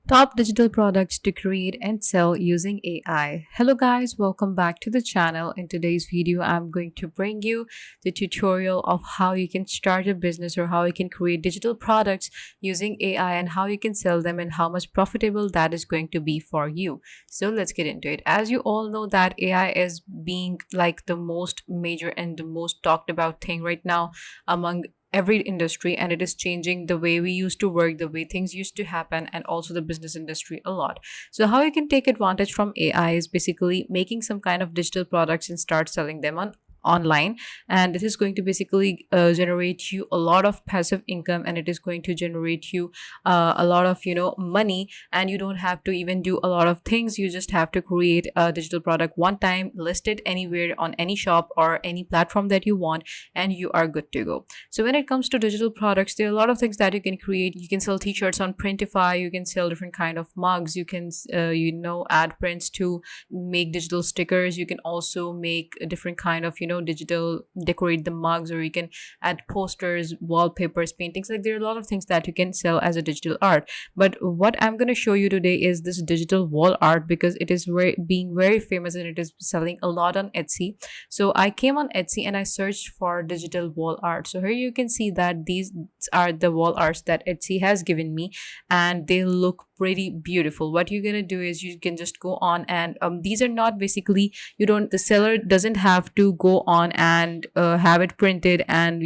Top digital products to create and sell using AI. Hello guys, welcome back to the channel. In today's video, I'm going to bring you the tutorial of how you can start a business or how you can create digital products using AI and how you can sell them and how much profitable that is going to be for you. So let's get into it. As you all know that AI is being like the most major and the most talked about thing right now among every industry, and it is changing the way we used to work, the way things used to happen, and also the business industry a lot. So how you can take advantage from AI is basically making some kind of digital products and start selling them on online, and this is going to basically generate you a lot of passive income, and it is going to generate you a lot of money, and you don't have to even do a lot of things. You just have to create a digital product one time, list it anywhere on any shop or any platform that you want, and you are good to go. So when it comes to digital products, there are a lot of things that you can create. You can sell t-shirts on Printify, you can sell different kind of mugs, you can add prints to make digital stickers. You can also make a different kind of digital decorate the mugs, or you can add posters, wallpapers, paintings. Like there are a lot of things that you can sell as a digital art. But what I'm going to show you today is this digital wall art, because it is being very famous and it is selling a lot on Etsy. So I came on Etsy and I searched for digital wall art. So here you can see that these are the wall arts that Etsy has given me, and they look pretty beautiful. What you're gonna do is you can just go on and these are not basically, the seller doesn't have to go on and have it printed and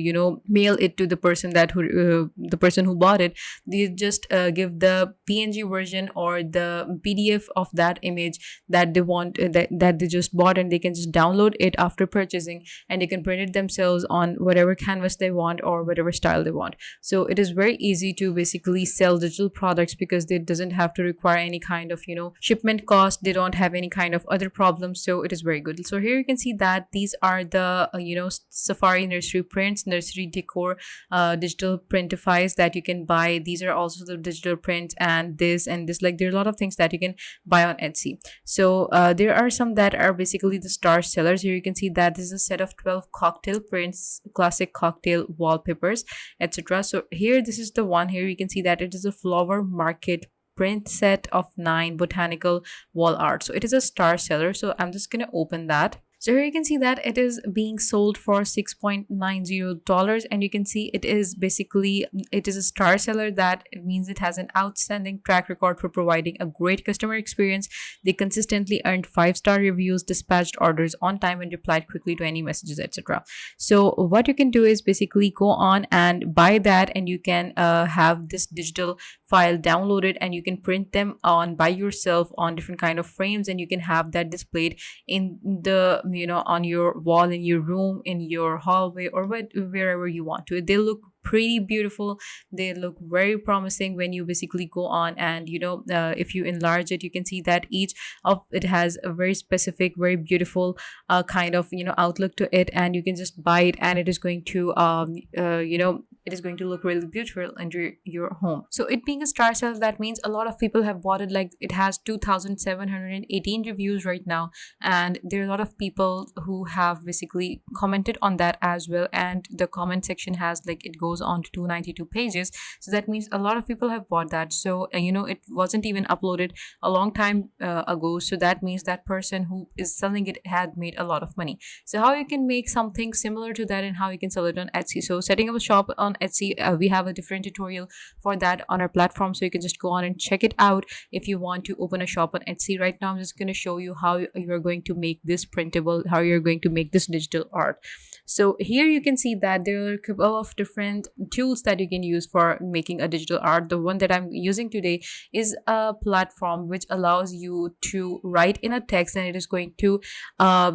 mail it to the person the person who bought it. They just give the PNG version or the PDF of that image that they want, that they just bought, and they can just download it after purchasing, and they can print it themselves on whatever canvas they want or whatever style they want. So it is very easy to basically sell digital products because it doesn't have to require any kind of shipment cost. They don't have any kind of other problems, so it is very good. So here you can see that these are the safari nursery prints, nursery decor, digital printifies that you can buy. These are also the digital prints, and this and this, like there are a lot of things that you can buy on Etsy. So there are some that are basically the star sellers. Here you can see that this is a set of 12 cocktail prints, classic cocktail wallpapers, etc. So here, this is the one. Here you can see that it is a flower market print set of 9 botanical wall art. So it is a star seller. So I'm just gonna open that. So here you can see that it is being sold for $6.90, and you can see it is a star seller. That it means it has an outstanding track record for providing a great customer experience. They consistently earned 5-star reviews, dispatched orders on time, and replied quickly to any messages, etc. So what you can do is basically go on and buy that, and you can have this digital file downloaded, and you can print them on by yourself on different kind of frames, and you can have that displayed in the on your wall, in your room, in your hallway, or wherever you want to. They look pretty beautiful. They look very promising when you basically go on and if you enlarge it, you can see that each of it has a very specific, very beautiful kind of outlook to it, and you can just buy it, and it is going to it is going to look really beautiful under your home. So it being a star sale, that means a lot of people have bought it. Like it has 2,718 reviews right now, and there are a lot of people who have basically commented on that as well, and the comment section has, like, it goes on to 292 pages. So that means a lot of people have bought that. So it wasn't even uploaded a long time ago, so that means that person who is selling it had made a lot of money. So how you can make something similar to that and how you can sell it on Etsy. So setting up a shop on Etsy, we have a different tutorial for that on our platform, so you can just go on and check it out if you want to open a shop on Etsy. Right now I'm just going to show you how you're going to make this printable, how you're going to make this digital art. So here you can see that there are a couple of different tools that you can use for making a digital art. The one that I'm using today is a platform which allows you to write in a text, and it is going to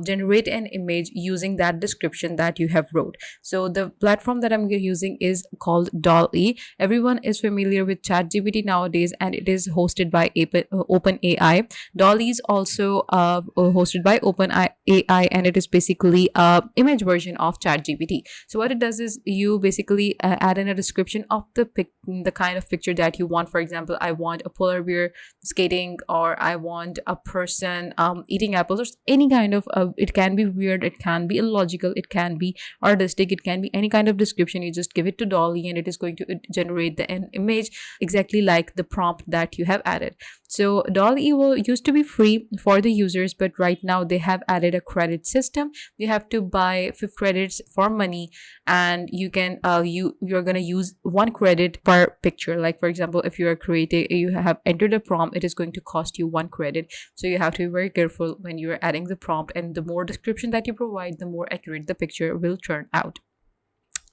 generate an image using that description that you have wrote. So the platform that I'm using is called DALL-E. Everyone is familiar with ChatGPT nowadays, and it is hosted by OpenAI. DALL-E is also hosted by OpenAI, and it is basically a image version of ChatGPT. So what it does is you basically add in a description of the kind of picture that you want. For example, I want a polar bear skating, or I want a person eating apples, or any kind of it can be weird, it can be illogical, it can be artistic, it can be any kind of description. You just give it to Dolly and it is going to generate the image exactly like the prompt that you have added. So Dolly will used to be free for the users, but right now they have added a credit system. You have to buy 5 credits for money, and you can you're gonna use 1 credit per picture. Like for example, if you are creating, you have entered a prompt, it is going to cost you 1 credit. So you have to be very careful when you are adding the prompt, and the more description that you provide, the more accurate the picture will turn out.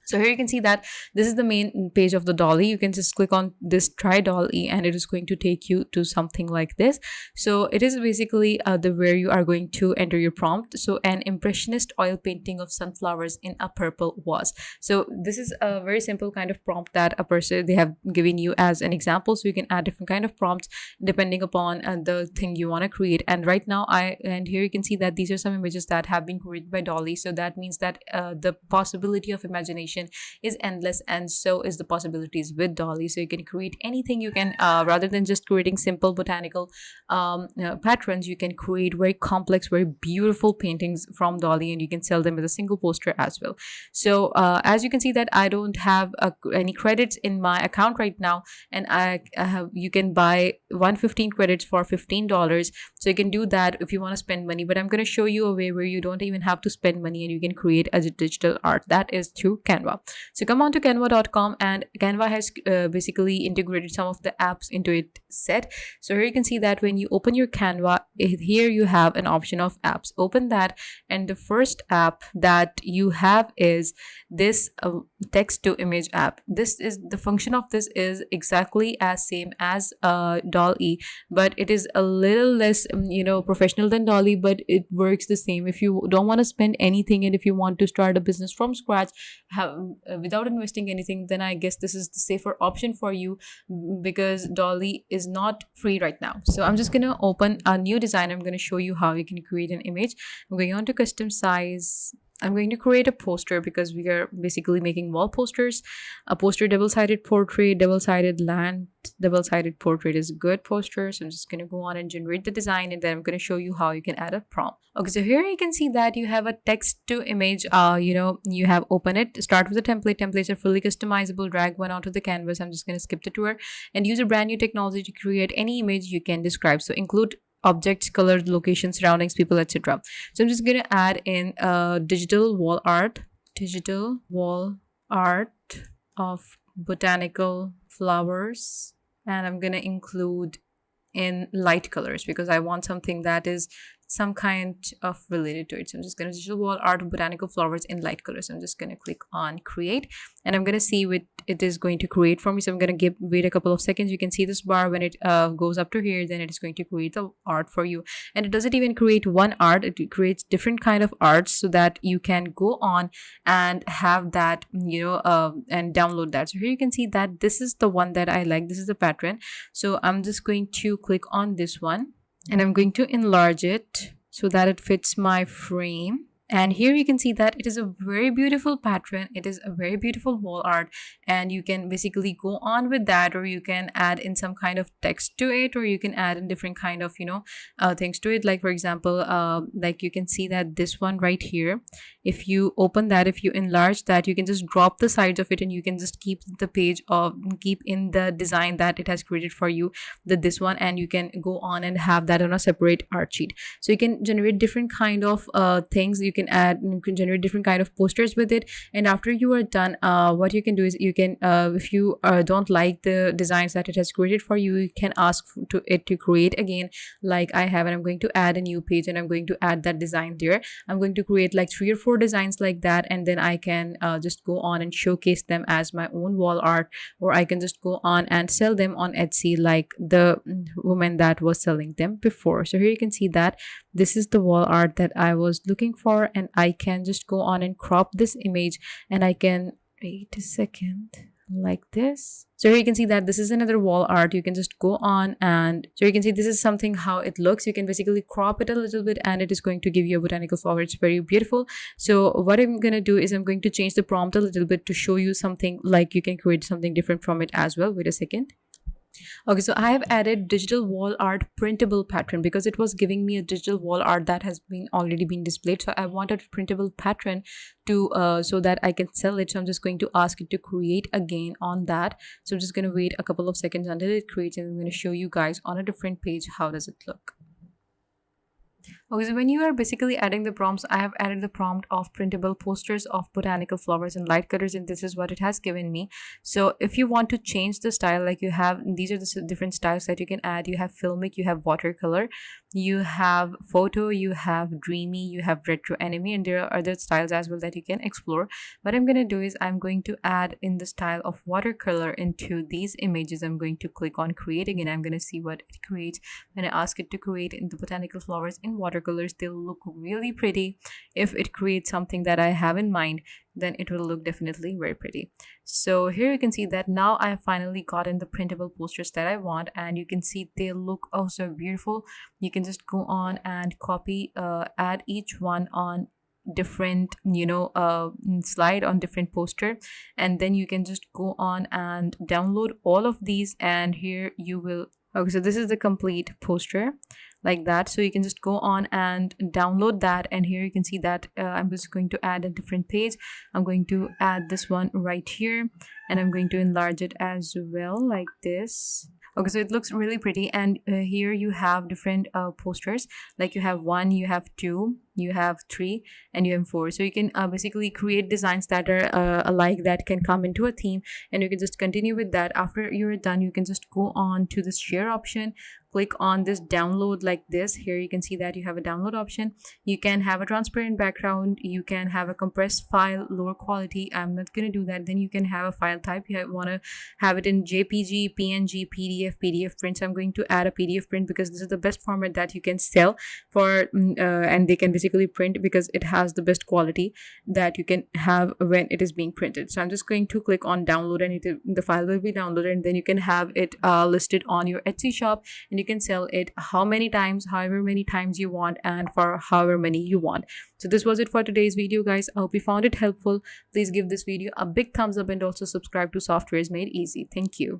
So here you can see that this is the main page of the Dolly. You can just click on this try Dolly and it is going to take you to something like this. So it is basically the where you are going to enter your prompt. So an impressionist oil painting of sunflowers in a purple vase. So this is a very simple kind of prompt that a person they have given you as an example. So you can add different kind of prompts depending upon the thing you want to create. And right now and here you can see that these are some images that have been created by Dolly. So that means that the possibility of imagination is endless, and so is the possibilities with Dolly. So you can create anything. You can rather than just creating simple botanical patterns, you can create very complex, very beautiful paintings from Dolly, and you can sell them as a single poster as well. So as you can see that I don't have any credits in my account right now, and I have, you can buy 115 credits for $15. So you can do that if you want to spend money, but I'm going to show you a way where you don't even have to spend money and you can create a digital art. That is through Canva. So come on to canva.com, and Canva has basically integrated some of the apps into it set. So here you can see that when you open your Canva, here you have an option of apps. Open that, and the first app that you have is this text to image app. This is the function of this is exactly as same as Dolly, but it is a little less professional than Dolly, but it works the same. If you don't want to spend anything and if you want to start a business from scratch without investing anything, then I guess this is the safer option for you, because Dolly is not free right now. So I'm just gonna open a new design. I'm gonna show you how you can create an image. I'm going on to custom size. I'm going to create a poster because we are basically making wall posters. A poster, double-sided portrait, double-sided land, double-sided portrait is good poster. So I'm just going to go on and generate the design, and then I'm going to show you how you can add a prompt. Okay, so here you can see that you have a text to image. You have open it. Start with the template. Templates are fully customizable. Drag one onto the canvas. I'm just going to skip the tour and use a brand new technology to create any image you can describe. So include objects, colors, locations, surroundings, people, etc. So I'm just going to add in digital wall art of botanical flowers, and I'm going to include in light colors because I want something that is some kind of related to it. So I'm just going to digital wall art of botanical flowers in light colors. So I'm just going to click on create, and I'm going to see what it is going to create for me. So I'm going to wait a couple of seconds. You can see this bar when it goes up to here, then it is going to create the art for you. And it doesn't even create one art, it creates different kind of arts so that you can go on and have that and download that. So here you can see that this is the one that I like. This is the pattern. So I'm just going to click on this one, and I'm going to enlarge it so that it fits my frame. And here you can see that it is a very beautiful pattern. It is a very beautiful wall art, and you can basically go on with that, or you can add in some kind of text to it, or you can add in different kind of things to it. Like for example, like you can see that this one right here, if you open that, if you enlarge that, you can just drop the sides of it, and you can just keep the page of keep in the design that it has created for you, this one, and you can go on and have that on a separate art sheet. So you can generate different kind of things. You can generate different kind of posters with it. And after you are done, what you can do is you can if you don't like the designs that it has created for you, you can ask it to create again, like I have. And I'm going to add a new page, and I'm going to add that design there. I'm going to create like 3 or 4 designs like that, and then I can just go on and showcase them as my own wall art, or I can just go on and sell them on Etsy like the woman that was selling them before. So here you can see that this is the wall art that I was looking for, and I can just go on and crop this image, and I can wait a second. like this. So here you can see that this is another wall art. You can just go on, and so you can see this is something how it looks. You can basically crop it a little bit and it is going to give you a botanical flower. It's very beautiful. So what I'm going to do is I'm going to change the prompt a little bit to show you something like you can create something different from it as well. Wait a second. Okay, so I have added digital wall art printable pattern because it was giving me a digital wall art that has been already been displayed. So I wanted a printable pattern to so that I can sell it. So I'm just going to ask it to create again on that. So I'm just going to wait a couple of seconds until it creates, and I'm going to show you guys on a different page how does it look. Okay, so when you are basically adding the prompts, I have added the prompt of printable posters of botanical flowers and light cutters, and this is what it has given me. So if you want to change the style, like you have, these are the different styles that you can add. You have filmic, you have watercolor, you have photo, you have dreamy, you have retro anime, and there are other styles as well that you can explore. What I'm going to do is I'm going to add in the style of watercolor into these images. I'm going to click on creating, and I'm going to see what it creates. When I ask it to create in the botanical flowers in watercolors, they'll look really pretty. If it creates something that I have in mind, then it will look definitely very pretty. So here you can see that now I have finally gotten the printable posters that I want, and you can see they look also beautiful. You can just go on and copy, add each one on different slide on different poster, and then you can just go on and download all of these, and here you will. Okay, so this is the complete poster like that. So you can just go on and download that, and here you can see that I'm just going to add a different page. I'm going to add this one right here, and I'm going to enlarge it as well like this. Okay, so it looks really pretty, and here you have different posters, like you have 1, you have 2, you have 3, and you have 4. So you can basically create designs that are alike, that can come into a theme, and you can just continue with that. After you're done, you can just go on to this share option, click on this download like this. Here you can see that you have a download option. You can have a transparent background, you can have a compressed file, lower quality. I'm not going to do that. Then you can have a file type. You want to have it in JPG, PNG, PDF, PDF print. So I'm going to add a PDF print because this is the best format that you can sell for, and they can basically print because it has the best quality that you can have when it is being printed. So I'm just going to click on download, and the file will be downloaded, and then you can have it listed on your Etsy shop, and you can sell it however many times you want, and for however many you want. So this was it for today's video, guys. I hope you found it helpful. Please give this video a big thumbs up and also subscribe to Software is Made Easy. Thank you.